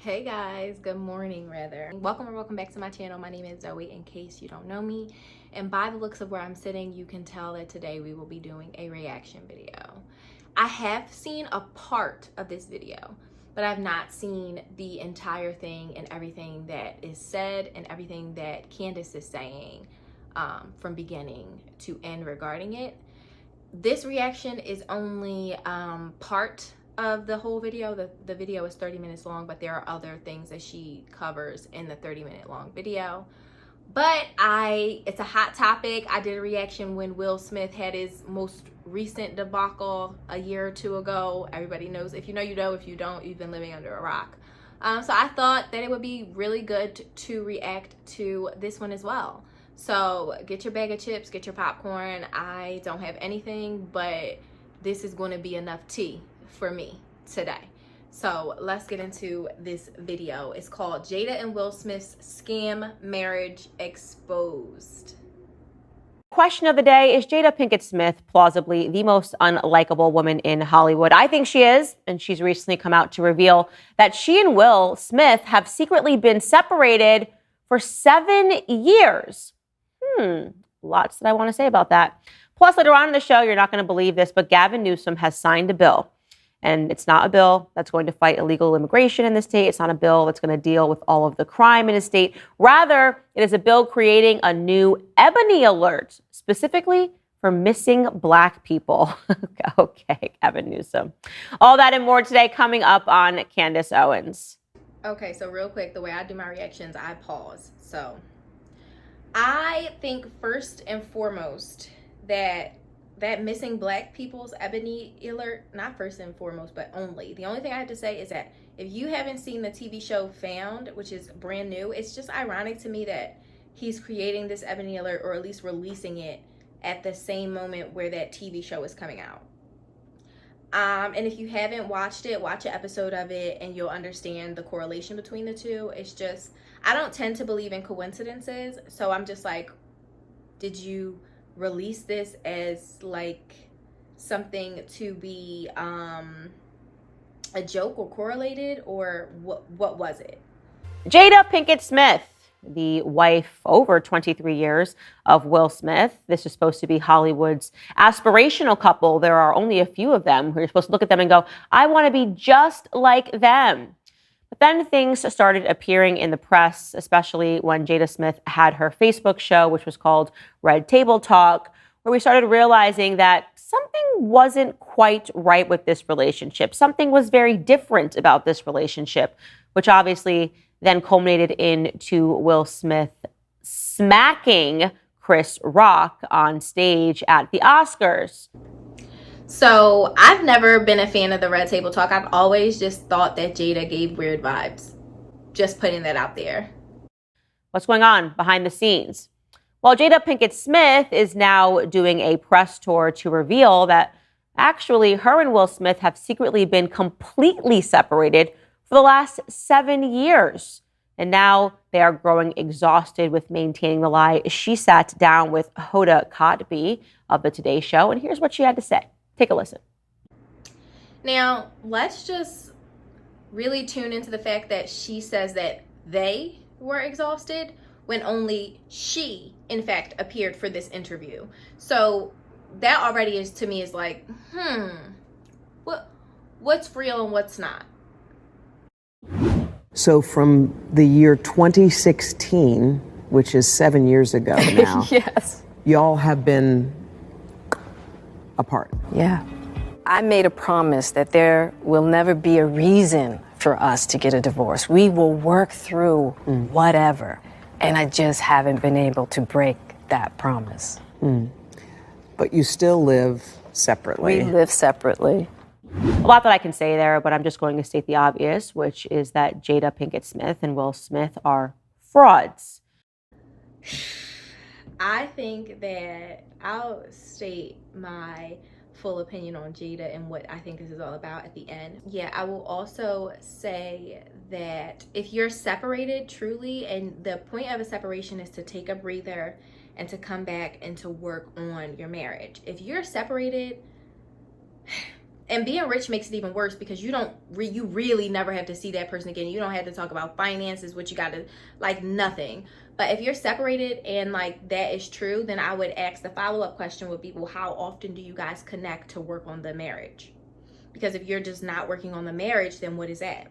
Hey guys, good morning rather. Welcome back to my channel. My name is Zoe, in case you don't know me. And by the looks of where I'm sitting, you can tell that today we will be doing a reaction video. I have seen a part of this video, but I've not seen the entire thing and everything that is said and everything that Candace is saying from beginning to end regarding it. This reaction is only part of the whole video. The video is 30 minutes long, but there are other things that she covers in the 30-minute long video. But it's a hot topic. I did a reaction when Will Smith had his most recent debacle a year or two ago. Everybody knows. If you know, you know. If you don't, you've been living under a rock. So I thought that it would be really good to react to this one as well. So get your bag of chips, get your popcorn. I don't have anything, but this is going to be enough tea for me today. So let's get into this video. It's called Jada and Will Smith's Scam Marriage Exposed. Question of the day: is Jada Pinkett Smith plausibly the most unlikable woman in Hollywood? I think she is, and she's recently come out to reveal that she and Will Smith have secretly been separated for 7 years. Lots that I want to say about that. Plus, later on in the show, you're not going to believe this, but Gavin Newsom has signed a bill. And it's not a bill that's going to fight illegal immigration in the state. It's not a bill that's going to deal with all of the crime in the state. Rather, it is a bill creating a new Ebony Alert, specifically for missing Black people. Okay, Gavin Newsom. All that and more today coming up on Candace Owens. Okay, so real quick, the way I do my reactions, I pause. So I think first and foremost that missing Black people's Ebony Alert, not first and foremost, but only. The only thing I have to say is that if you haven't seen the TV show Found, which is brand new, it's just ironic to me that he's creating this Ebony Alert, or at least releasing it at the same moment where that TV show is coming out. And if you haven't watched it, watch an episode of it and you'll understand the correlation between the two. It's just, I don't tend to believe in coincidences. So I'm just like, did you release this as like something to be a joke or correlated, or what was it? Jada Pinkett Smith, the wife over 23 years of Will Smith. This is supposed to be Hollywood's aspirational couple. There are only a few of them who are supposed to look at them and go, I want to be just like them. But then things started appearing in the press, especially when Jada Smith had her Facebook show, which was called Red Table Talk, where we started realizing that something wasn't quite right with this relationship. Something was very different about this relationship, which obviously then culminated into Will Smith smacking Chris Rock on stage at the Oscars. So I've never been a fan of the Red Table Talk. I've always just thought that Jada gave weird vibes. Just putting that out there. What's going on behind the scenes? Well, Jada Pinkett Smith is now doing a press tour to reveal that actually her and Will Smith have secretly been completely separated for the last 7 years. And now they are growing exhausted with maintaining the lie. She sat down with Hoda Kotb of the Today Show, and here's what she had to say. Take a listen. Now, let's just really tune into the fact that she says that they were exhausted when only she, in fact, appeared for this interview. So that already is, to me, is like, what's real and what's not? So from the year 2016, which is 7 years ago now, Yes. y'all have been apart. Yeah. I made a promise that there will never be a reason for us to get a divorce. We will work through whatever. And I just haven't been able to break that promise. But you still live separately. We live separately. A lot that I can say there, but I'm just going to state the obvious, which is that Jada Pinkett Smith and Will Smith are frauds. I think that I'll state my full opinion on Jada and what I think this is all about at the end. Yeah, I will also say that if you're separated truly, and the point of a separation is to take a breather and to come back and to work on your marriage. If you're separated, And being rich makes it even worse because you really never have to see that person again. You don't have to talk about finances, what you got to, like, nothing. But if you're separated and like that is true, then I would ask, the follow-up question would be, well, how often do you guys connect to work on the marriage? Because if you're just not working on the marriage, then what is that?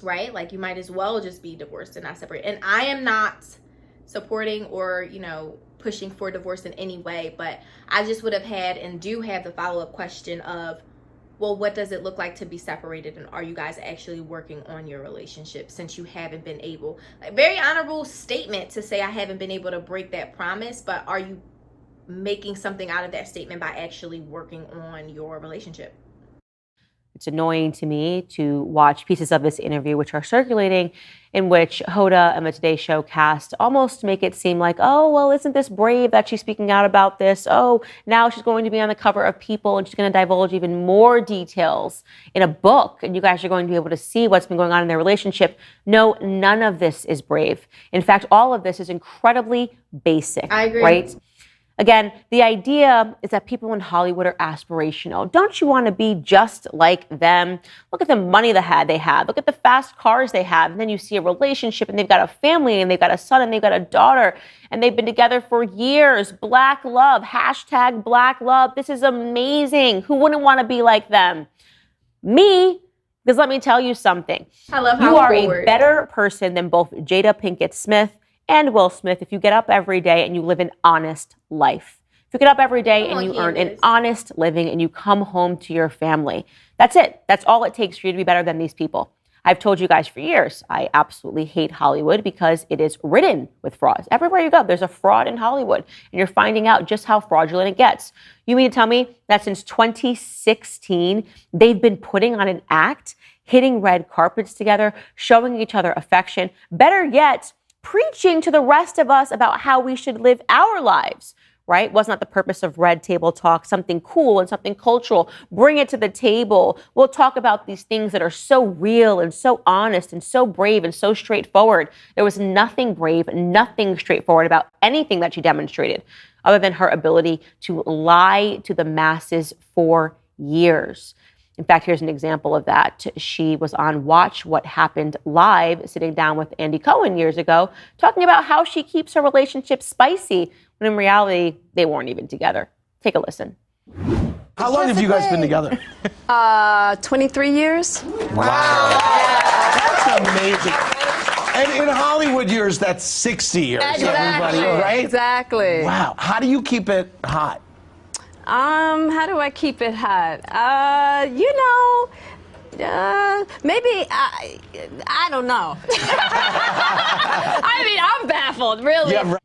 Right? Like, you might as well just be divorced and not separate. And I am not supporting or, you know, pushing for divorce in any way, but I just would have had and do have the follow-up question of, well, what does it look like to be separated, and are you guys actually working on your relationship since you haven't been able, like, very honorable statement to say I haven't been able to break that promise, but are you making something out of that statement by actually working on your relationship? It's annoying to me to watch pieces of this interview, which are circulating, in which Hoda and the Today Show cast almost make it seem like, oh, well, isn't this brave that she's speaking out about this? Oh, now she's going to be on the cover of People and she's going to divulge even more details in a book, and you guys are going to be able to see what's been going on in their relationship. No, none of this is brave. In fact, all of this is incredibly basic. I agree. Right? Again, the idea is that people in Hollywood are aspirational. Don't you want to be just like them? Look at the money they have. Look at the fast cars they have. And then you see a relationship and they've got a family and they've got a son and they've got a daughter and they've been together for years. Black love, hashtag black love. This is amazing. Who wouldn't want to be like them? Me, because let me tell you something. I love how you are a better person than both Jada Pinkett Smith and Will Smith if you get up every day and you live an honest life. If you get up every day and you earn an honest living and you come home to your family, that's it. That's all it takes for you to be better than these people. I've told you guys for years, I absolutely hate Hollywood because it is ridden with frauds. Everywhere you go, there's a fraud in Hollywood, and you're finding out just how fraudulent it gets. You mean to tell me that since 2016, they've been putting on an act, hitting red carpets together, showing each other affection, better yet, preaching to the rest of us about how we should live our lives, right? Wasn't that the purpose of Red Table Talk? Something cool and something cultural. Bring it to the table. We'll talk about these things that are so real and so honest and so brave and so straightforward. There was nothing brave, nothing straightforward about anything that she demonstrated other than her ability to lie to the masses for years. In fact, here's an example of that. She was on Watch What Happened Live, sitting down with Andy Cohen years ago, talking about how she keeps her relationship spicy, when in reality, they weren't even together. Take a listen. How long have you guys been together? 23 years. Wow. That's amazing. And in Hollywood years, that's 60 years. Exactly. Everybody, right? Exactly. Wow. How do you keep it hot? How do I keep it hot? Maybe I don't know. I mean, I'm baffled, really. Yeah, right.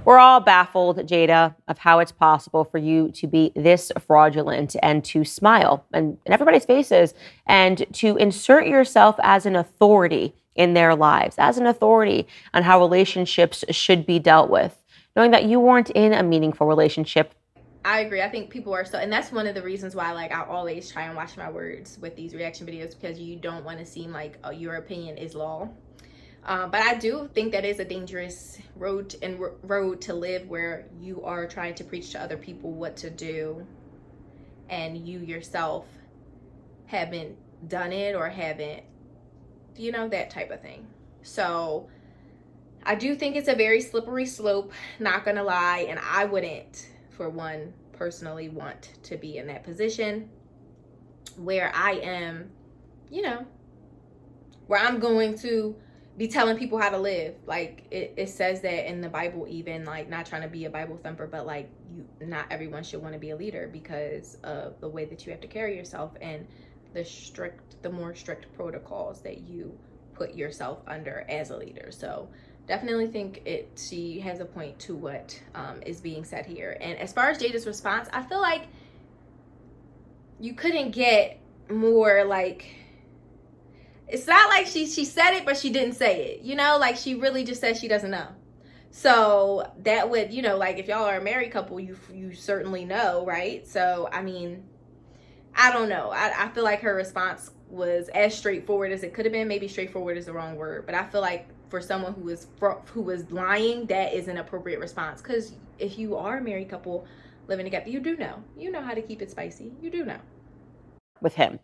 We're all baffled, Jada, of how it's possible for you to be this fraudulent and to smile in everybody's faces and to insert yourself as an authority in their lives, as an authority on how relationships should be dealt with, knowing that you weren't in a meaningful relationship. I agree. I think people are so, and that's one of the reasons why, like, I always try and watch my words with these reaction videos, because you don't want to seem like your opinion is law. But I do think that is a dangerous road to live, where you are trying to preach to other people what to do, and you yourself haven't done it or haven't, that type of thing. So I do think it's a very slippery slope, not gonna lie, and I wouldn't, for one, personally want to be in that position where I am, where I'm going to be telling people how to live. Like, it says that in the Bible, even, like, not trying to be a Bible thumper, but like, not everyone should want to be a leader because of the way that you have to carry yourself and the more strict protocols that you put yourself under as a leader. So definitely think she has a point to what is being said here. And as far as Jada's response, I feel like you couldn't get more, like, it's not like she said it, but she didn't say it, like, she really just said she doesn't know. So that would, like, if y'all are a married couple, you certainly know, right? So, I mean, I don't know. I feel like her response was as straightforward as it could have been. Maybe straightforward is the wrong word, but I feel like for someone who was lying, that is an appropriate response. Because if you are a married couple living together, you know how to keep it spicy. You do know. with him.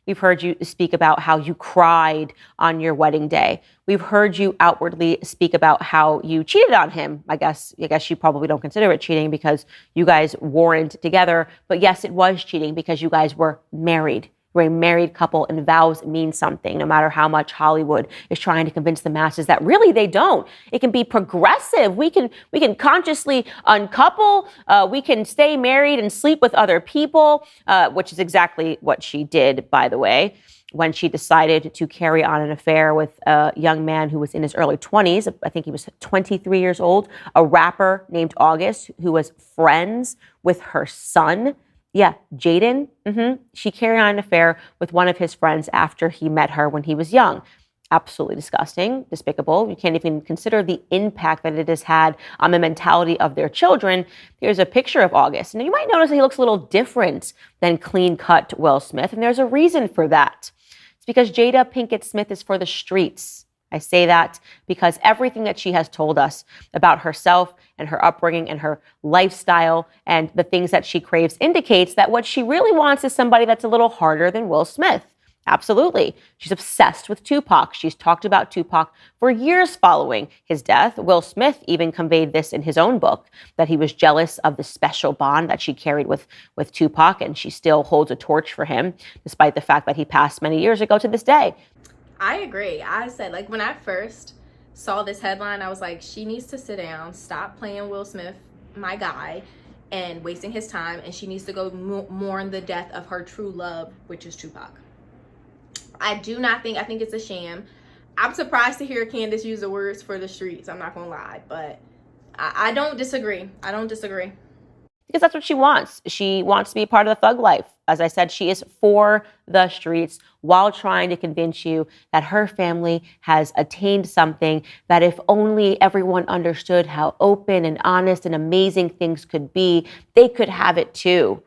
We've heard you speak about how you cried on your wedding day. We've heard you outwardly speak about how you cheated on him. I guess you probably don't consider it cheating because you guys weren't together. But yes, it was cheating because you guys were married. You're a married couple, and vows mean something, no matter how much Hollywood is trying to convince the masses that really they don't. It can be progressive. We can consciously uncouple. We can stay married and sleep with other people, which is exactly what she did, by the way, when she decided to carry on an affair with a young man who was in his early 20s. I think he was 23 years old, a rapper named August, who was friends with her son. Yeah, Jaden, she carried on an affair with one of his friends after he met her when he was young. Absolutely disgusting, despicable. You can't even consider the impact that it has had on the mentality of their children. Here's a picture of August. And you might notice that he looks a little different than clean-cut Will Smith, and there's a reason for that. It's because Jada Pinkett Smith is for the streets. I say that because everything that she has told us about herself and her upbringing and her lifestyle and the things that she craves indicates that what she really wants is somebody that's a little harder than Will Smith. Absolutely. She's obsessed with Tupac. She's talked about Tupac for years following his death. Will Smith even conveyed this in his own book, that he was jealous of the special bond that she carried with Tupac, and she still holds a torch for him, despite the fact that he passed many years ago to this day. I agree. I said, like, when I first saw this headline, I was like, she needs to sit down, stop playing Will Smith, my guy, and wasting his time, and she needs to go mourn the death of her true love, which is Tupac. I think it's a sham. I'm surprised to hear Candace use the words for the streets, I'm not gonna lie, but I don't disagree. Because that's what she wants. She wants to be part of the thug life. As I said, she is for the streets while trying to convince you that her family has attained something, that if only everyone understood how open and honest and amazing things could be, they could have it too.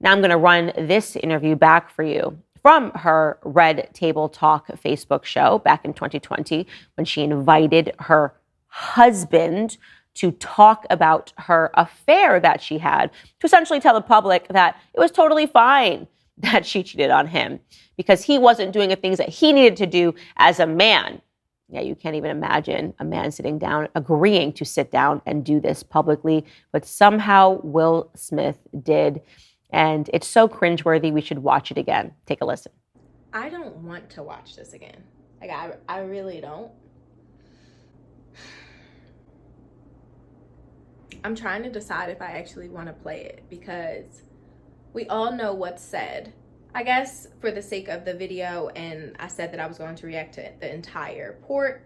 Now I'm going to run this interview back for you from her Red Table Talk Facebook show back in 2020 when she invited her husband to talk about her affair that she had, to essentially tell the public that it was totally fine that she cheated on him because he wasn't doing the things that he needed to do as a man. Yeah, you can't even imagine a man sitting down, agreeing to sit down and do this publicly, but somehow Will Smith did. And it's so cringeworthy, we should watch it again. Take a listen. I don't want to watch this again. Like, I really don't. I'm trying to decide if I actually want to play it because we all know what's said. I guess for the sake of the video, and I said that I was going to react to the entire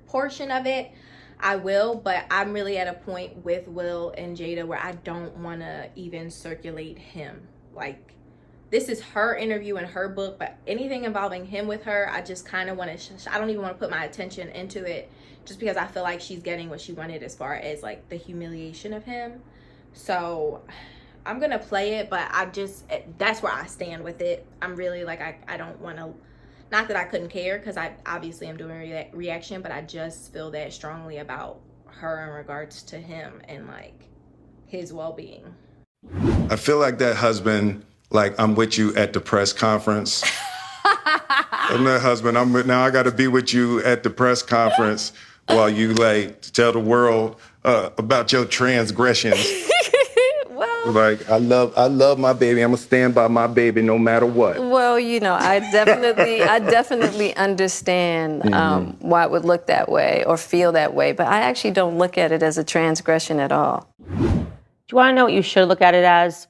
portion of it, I will, but I'm really at a point with Will and Jada where I don't want to even circulate him. Like, this is her interview in her book, but anything involving him with her, I just kind of want to, I don't even want to put my attention into it just because I feel like she's getting what she wanted as far as like the humiliation of him. So I'm going to play it, but that's where I stand with it. I'm really like, I don't want to, not that I couldn't care because I obviously am doing a reaction, but I just feel that strongly about her in regards to him and like his well-being. I feel like that husband, like I'm with you at the press conference. I'm that husband, now I got to be with you at the press conference while you like tell the world about your transgressions. Well, like I love my baby. I'm gonna stand by my baby no matter what. Well, you know, I definitely understand why it would look that way or feel that way, but I actually don't look at it as a transgression at all. Do you want to know what you should look at it as?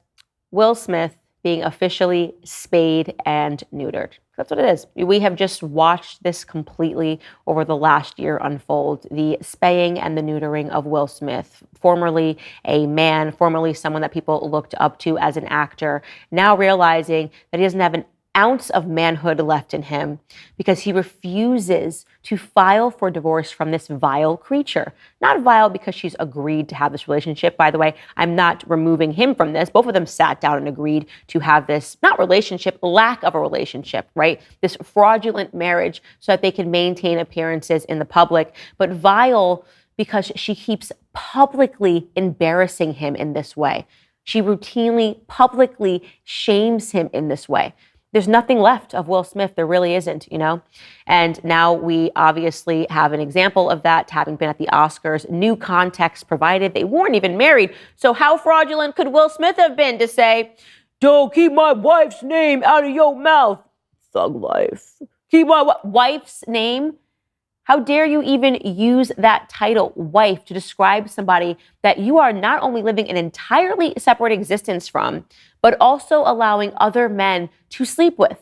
Will Smith being officially spayed and neutered. That's what it is. We have just watched this completely over the last year unfold. The spaying and the neutering of Will Smith, formerly a man, formerly someone that people looked up to as an actor, now realizing that he doesn't have an ounce of manhood left in him because he refuses to file for divorce from this vile creature. Not vile because she's agreed to have this relationship. By the way, I'm not removing him from this. Both of them sat down and agreed to have this, not relationship, lack of a relationship, right? This fraudulent marriage so that they can maintain appearances in the public, but vile because she keeps publicly embarrassing him in this way. She routinely, publicly shames him in this way. there's nothing left of Will Smith. There really isn't, you know? And now we obviously have an example of that having been at the Oscars. New context provided. They weren't even married. So how fraudulent could Will Smith have been to say, don't keep my wife's name out of your mouth? Thug life. Keep my wife's name. How dare you even use that title, wife, to describe somebody that you are not only living an entirely separate existence from, but also allowing other men to sleep with?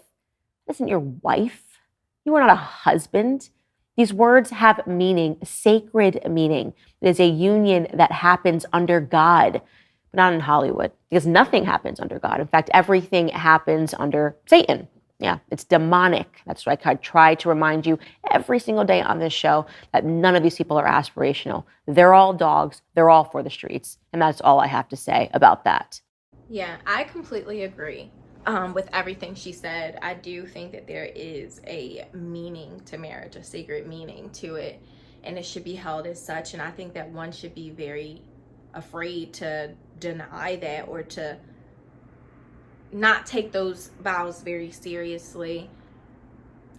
This isn't your wife. You are not a husband. These words have meaning, sacred meaning. It is a union that happens under God, but not in Hollywood, because nothing happens under God. In fact, everything happens under Satan. Yeah, it's demonic. That's why I try to remind you every single day on this show that none of these people are aspirational. They're all dogs. They're all for the streets. And that's all I have to say about that. Yeah, I completely agree with everything she said. I do think that there is a meaning to marriage, a sacred meaning to it, and it should be held as such. And I think that one should be very afraid to deny that or to not take those vows very seriously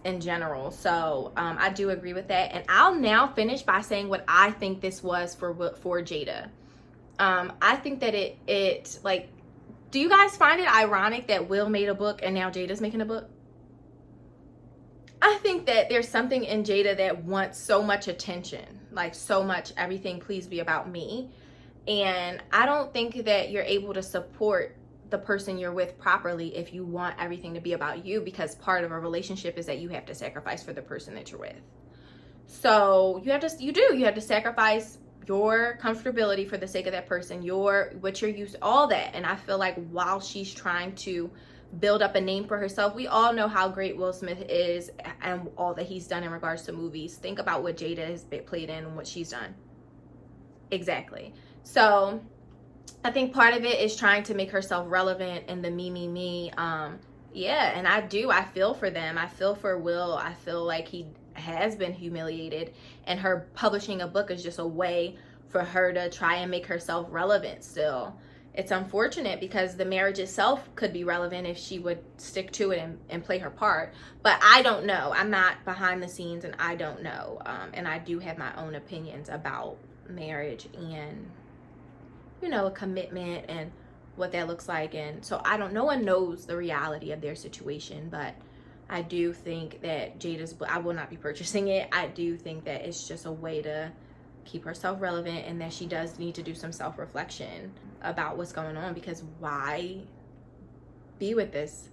in general. So I do agree with that. And I'll now finish by saying what I think this was for Jada. I think that it like, do you guys find it ironic that Will made a book and now Jada's making a book? I think that there's something in Jada that wants so much attention, like so much everything please be about me. And I don't think that you're able to support the person you're with properly if you want everything to be about you, because part of a relationship is that you have to sacrifice for the person that you're with. So you have to sacrifice your comfortability for the sake of that person, what you're used to, all that. And I feel like while she's trying to build up a name for herself, we all know how great Will Smith is and all that he's done in regards to movies. Think about what Jada has played in and what she's done. Exactly. So I think part of it is trying to make herself relevant in the me. Yeah, and I feel for them. I feel for Will. I feel like he has been humiliated, and her publishing a book is just a way for her to try and make herself relevant still. It's unfortunate because the marriage itself could be relevant if she would stick to it and play her part. But I don't know. I'm not behind the scenes, and I don't know. And I do have my own opinions about marriage and, you know, a commitment and what that looks like. And so no one knows the reality of their situation, but I do think that I will not be purchasing it. I do think that it's just a way to keep herself relevant, and that she does need to do some self-reflection about what's going on, because why be with this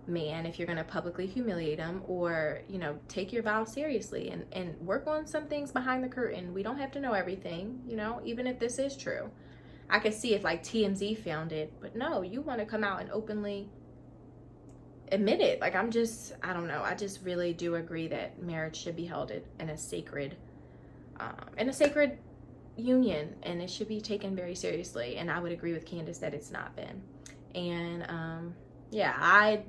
man if you're going to publicly humiliate him? Or, you know, take your vows seriously and work on some things behind the curtain. We don't have to know everything, you know, even if this is true. I could see if like TMZ found it, but no, you want to come out and openly admit it. Like, I don't know. I just really do agree that marriage should be held in a sacred union, and it should be taken very seriously. And I would agree with Candace that it's not been. And yeah, I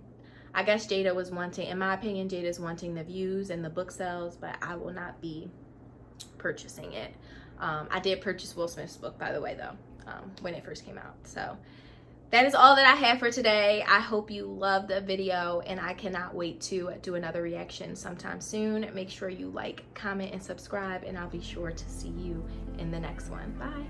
guess Jada was wanting, in my opinion, Jada's wanting the views and the book sales, but I will not be purchasing it. I did purchase Will Smith's book, by the way, though, when it first came out. So that is all that I have for today. I hope you loved the video, and I cannot wait to do another reaction sometime soon. Make sure you like, comment, and subscribe, and I'll be sure to see you in the next one. Bye.